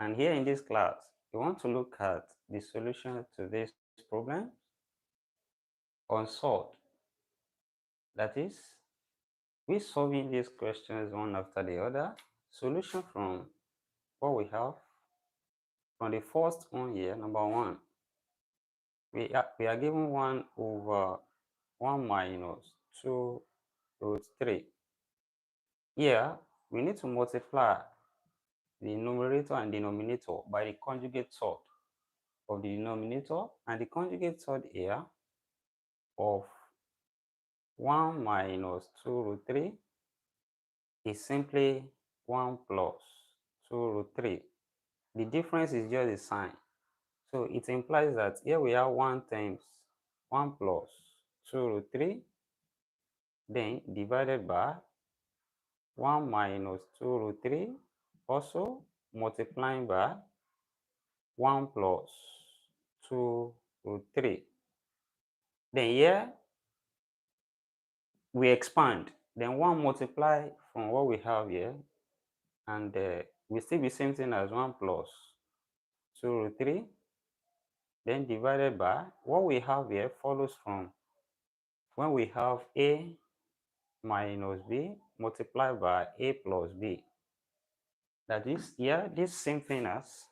And here in this class, we want to look at the solution to this problem unsolved. That is, we solving these questions one after the other. Solution from what we have from the first one here, number one. We are given 1 over 1 minus 2 root 3. Here, we need to multiply the numerator and denominator by the conjugate third of the denominator, and the conjugate third here of 1 minus 2 root 3 is simply 1 plus 2 root 3. The difference is just the sign. So it implies that here we have 1 times 1 plus 2 root 3, then divided by 1 minus 2 root 3, also multiplying by 1 plus 2 root 3. Then here we expand, then 1 multiply from what we have here, and we still be same thing as 1 plus 2 root 3, then divided by what we have here follows from when we have a minus b multiplied by a plus b. That is here, this same thing as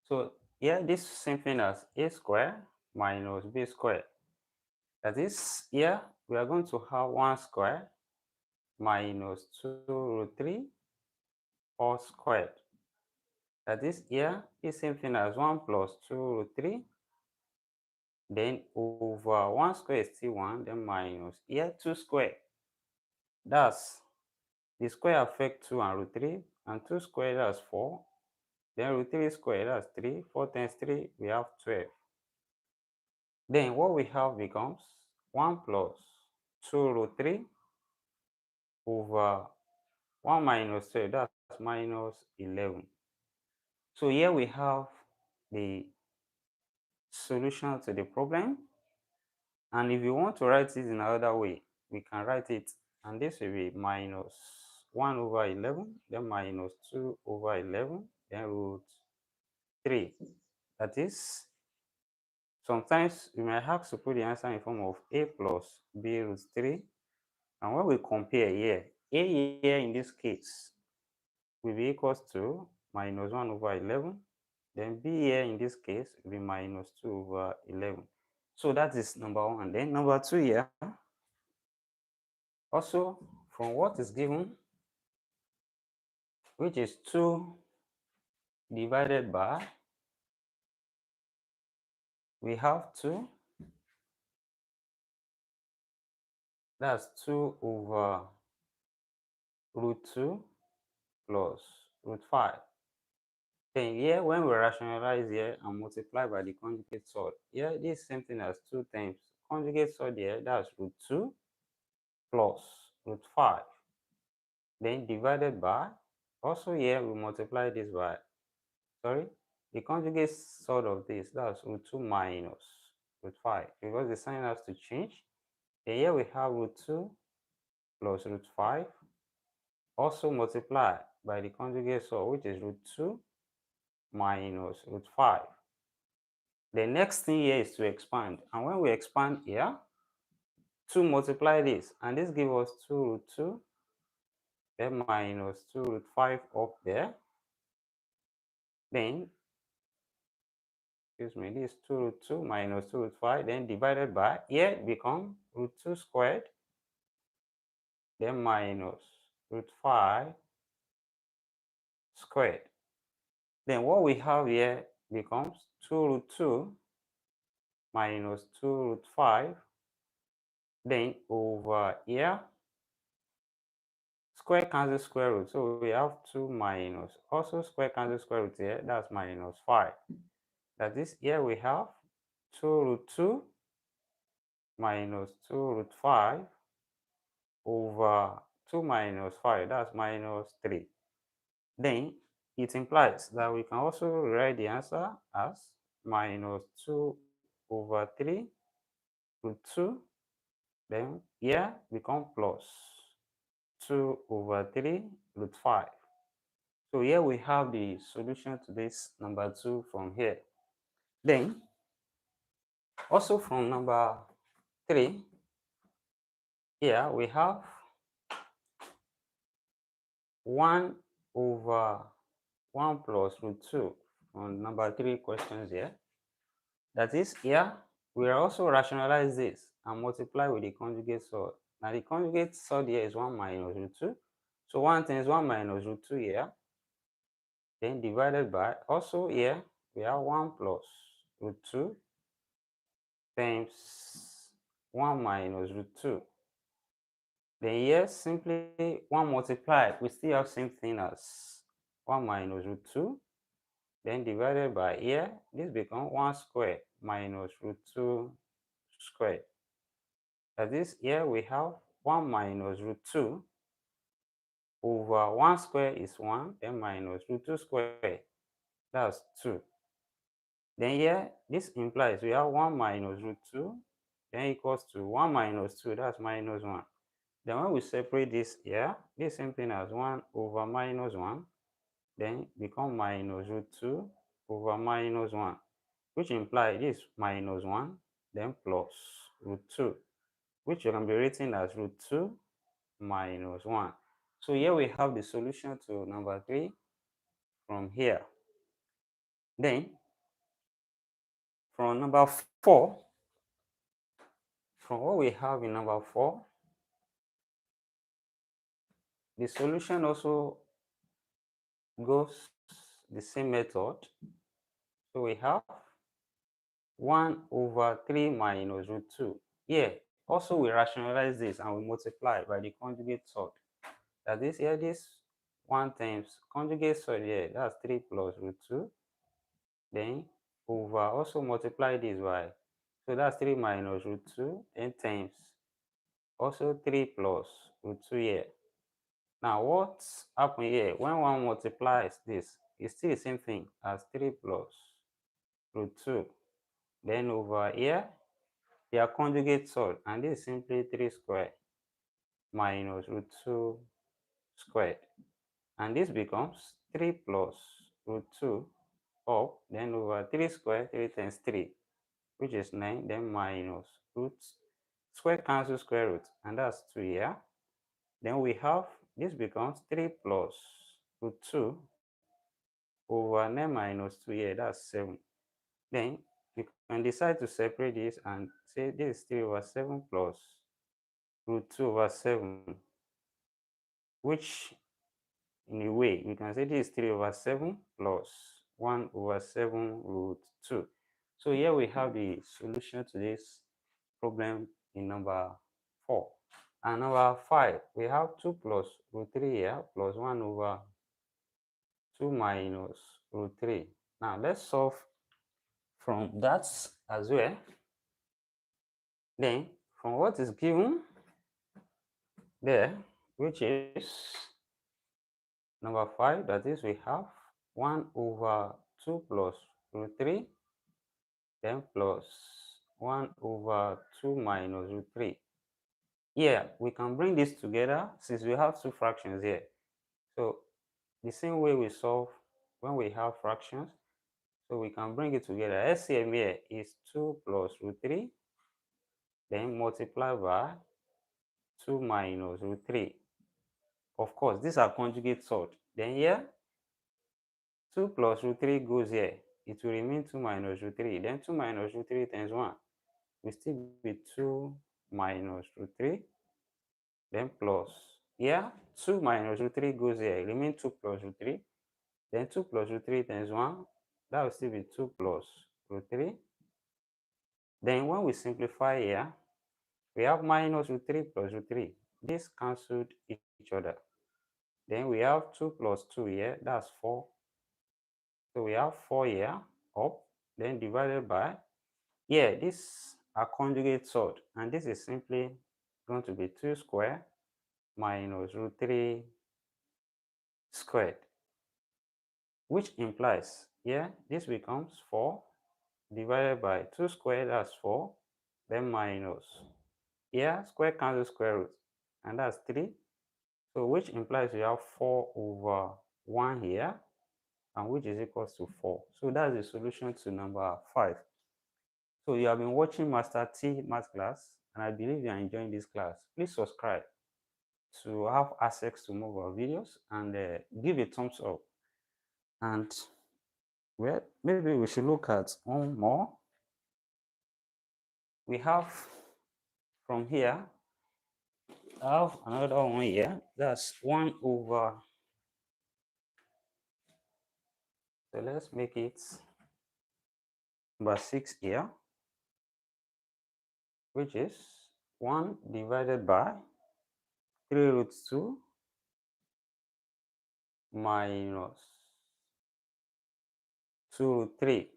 so here this same thing as a square minus b square. That is here we are going to have 1 square minus 2 root 3 all squared. That is here is same thing as 1 plus 2 root 3, then over 1 square is still 1, then minus here 2 square. That's the square affect 2 and root 3, and 2 square that's 4, then root 3 square that's 3, 4 times 3 we have 12. Then what we have becomes 1 plus 2 root 3 over 1 minus 12, that's minus 11. So here we have the solution to the problem. And if you want to write it in another way, we can write it, and this will be minus 1 over 11, then minus 2 over 11, then root 3. That is, sometimes we may have to put the answer in form of a plus b root 3. And when we compare here, a here in this case will be equals to minus 1 over 11. Then b here in this case will be minus 2 over 11. So that is number one. Then number two here, also from what is given, which is 2 divided by, we have 2, that's 2 over root 2 plus root 5. Then here, when we rationalize here and multiply by the conjugate side, here this same thing as 2 times conjugate side here, that's root 2 plus root 5. Then divided by, also here we multiply this by, the conjugate side of this, that's root 2 minus root 5, because the sign has to change. Then here we have root 2 plus root 5, also multiply by the conjugate side, which is root 2 minus root 5. The next thing here is to expand, and when we expand here, 2 multiply this, and this gives us 2 root 2, then minus 2 root 5 up there. Then, excuse me, this 2 root 2 minus 2 root 5, then divided by, here it becomes root 2 squared, then minus root 5 squared. Then what we have here becomes 2 root 2 minus 2 root 5, then over here, square cancel square root, so we have 2 minus, also square cancel square root here, that's minus 5. That is, here we have 2 root 2 minus 2 root 5 over 2 minus 5, that's minus 3. Then it implies that we can also write the answer as minus 2 over 3 root 2, then here become plus 2 over 3 root 5. So here we have the solution to this number 2 from here. Then, also from number 3, here we have 1 over 1 plus root 2 on number 3 questions here. That is, here we are also rationalize this and multiply with the conjugate surd. Now the conjugate surd here is 1 minus root 2. So 1 times 1 minus root 2 here. Then divided by, also here we have 1 plus root 2 times 1 minus root 2. Then here simply 1 multiply, we still have same thing as 1 minus root 2. Then divided by here, this becomes 1 squared minus root 2 squared. That is, here we have 1 minus root 2 over 1 squared is 1, then minus root 2 squared, that's 2. Then here, this implies we have 1 minus root 2, then equals to 1 minus 2, that's minus 1. Then when we separate this here, this same thing as 1 over minus 1, then become minus root 2 over minus 1, which implies this minus 1, then plus root 2, which can be written as root 2 minus 1. So here we have the solution to number 3 from here. Then, from number 4, from what we have in number 4, the solution also goes the same method. So we have 1 over 3 minus root 2. Here, also we rationalize this and we multiply by the conjugate surd. That is, here this 1 times conjugate surd here, that's 3 plus root 2. Then over, also multiply this by, so that's 3 minus root 2, then times also 3 plus root 2 here. Now what's happening here, when one multiplies this, it's still the same thing as 3 plus root 2. Then over here, they are conjugate surd, and this is simply 3 squared minus root 2 squared. And this becomes 3 plus root 2 up, then over 3 squared, 3 times 3, which is 9, then minus root square cancel square root, and that's 2 here. Then we have, this becomes 3 plus root 2 over 9 minus 2 here, that's 7. Then you can decide to separate this and say this is 3 over 7 plus root 2 over 7, which in a way we can say this is 3 over 7 plus 1 over 7 root 2. So here we have the solution to this problem in number 4. And number 5, we have 2 plus root 3 here plus 1 over 2 minus root 3. Now let's solve from that as well. Then from what is given there, which is number 5, that is, we have 1 over 2 plus root 3, then plus 1 over 2 minus root 3. Here, we can bring this together since we have two fractions here. So, the same way we solve when we have fractions, so we can bring it together. LCM here is 2 plus root 3, then multiply by 2 minus root 3. Of course, these are conjugate surd. Then here, 2 plus root 3 goes here. It will remain 2 minus root 3. Then 2 minus root 3 times 1 will still be 2 minus root 3. Then plus, here, 2 minus root 3 goes here. It remains 2 plus root 3. Then 2 plus root 3 times 1, that will still be 2 plus root 3. Then when we simplify here, we have minus root 3 plus root 3. This cancelled each other. Then we have 2 plus 2 here, that's 4. So we have 4 here, up, then divided by, here, these are conjugate surd, and this is simply going to be 2 squared minus root 3 squared, which implies, here, this becomes 4 divided by 2 squared, that's 4, then minus, here, square cancel square root, and that's 3. So which implies we have 4 over 1 here, and which is equals to 4. So that's the solution to number 5. So you have been watching Master T Math class, and I believe you are enjoying this class. Please subscribe to have access to more of our videos, and give a thumbs up. And well, maybe we should look at one more. We have from here, I have another one here. That's 1 over, so let's make it number 6 here, which is 1 divided by 3 root 2 minus 2 root 3.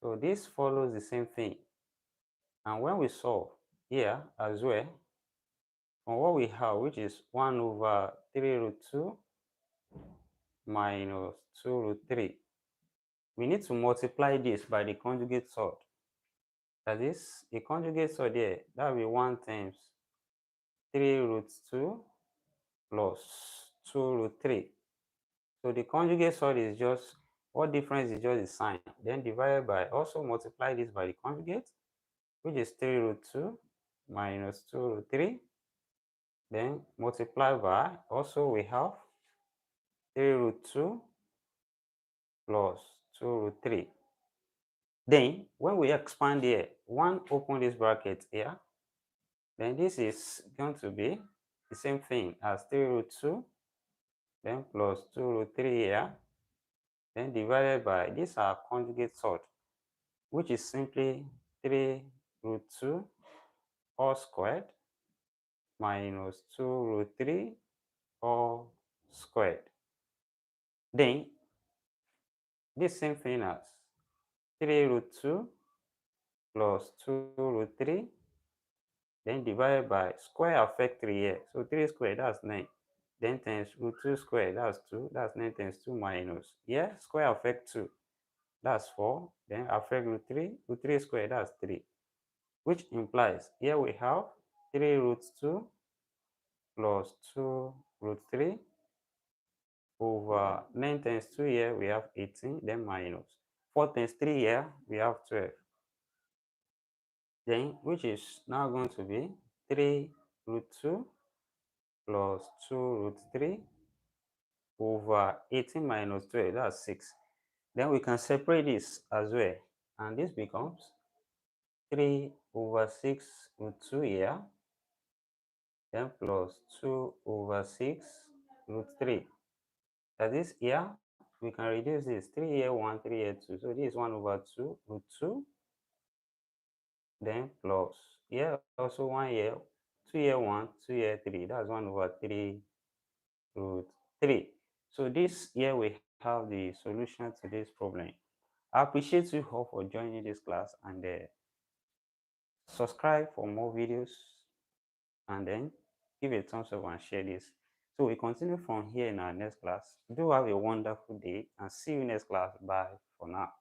So this follows the same thing. And when we solve here as well, from what we have, which is 1 over 3 root 2 minus 2 root 3, we need to multiply this by the conjugate sort. That is, the conjugate sort there, that will be 1 times 3 root 2 plus 2 root 3. So the conjugate sort is just, what difference is just the sign. Then divided by, also multiply this by the conjugate, which is 3 root 2 minus 2 root 3. Then multiply by, also we have 3 root 2 plus 2 root 3. Then when we expand here, 1 open this bracket here, then this is going to be the same thing as 3 root 2, then plus 2 root 3 here, then divided by, this our conjugate sort, which is simply 3 root 2 all squared minus 2 root 3 all squared. Then this same thing as 3 root 2 plus 2 root 3, then divided by, square affect 3 here. So 3 squared, that's 9. Then times root 2 squared, that's 2. That's 9 times 2 minus. Yeah, square affect 2. That's 4. Then affect root 3. Root 3 squared, that's 3. Which implies, here we have 3 root 2 plus 2 root 3 over 9 times 2 here, we have 18, then minus 4 times 3 here, we have 12. Then, which is now going to be 3 root 2 plus 2 root 3 over 18 minus 12, that's 6. Then we can separate this as well, and this becomes 3 over 6 root 2 here, then plus 2 over 6 root 3. That is, here we can reduce this, 3 here 1, 3 here 2. So this is 1 over 2 root 2, then plus here also 1 here, 2 here 1, 2 here 3. That's 1 over 3 root 3. So this here we have the solution to this problem. I appreciate you all for joining this class, and subscribe for more videos, and then give a thumbs up and share this. So we continue from here in our next class. Do have a wonderful day, and see you next class. Bye for now.